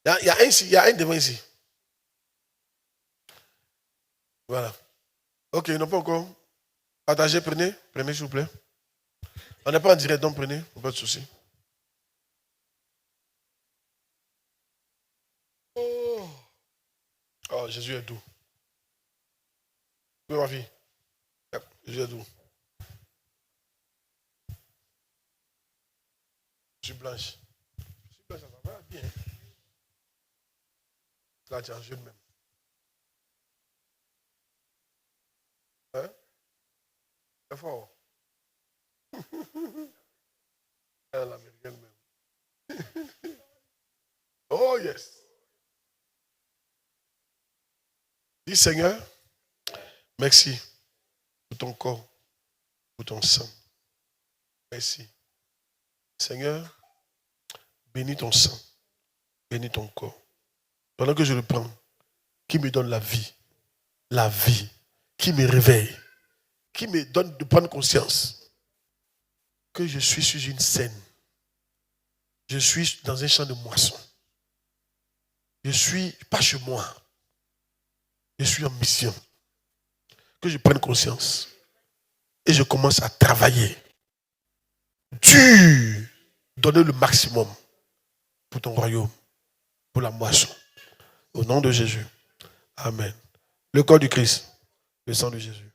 Speaker 1: Il y a un ici, il y a un devant ici. Voilà. Ok, ils n'ont pas encore partagé. Prenez, s'il vous plaît. On n'est pas en direct, donc prenez, pas de souci. Oh, Jésus est doux. Oui, ma fille. Jésus est doux. Je suis blanche. Je suis blanche, ça va bien. Là, tu es en jeune même. Hein? C'est fort. Elle est l'américaine même. Oh, yes. Dis Seigneur, merci pour ton corps, pour ton sang. Merci. Seigneur, bénis ton sang, bénis ton corps. Pendant que je le prends, qui me donne la vie, qui me réveille, qui me donne de prendre conscience que je suis sur une scène, je suis dans un champ de moisson, je suis pas chez moi, je suis en mission, que je prenne conscience et je commence à travailler dur, donner le maximum pour ton royaume, pour la moisson. Au nom de Jésus. Amen. Le corps du Christ, le sang de Jésus.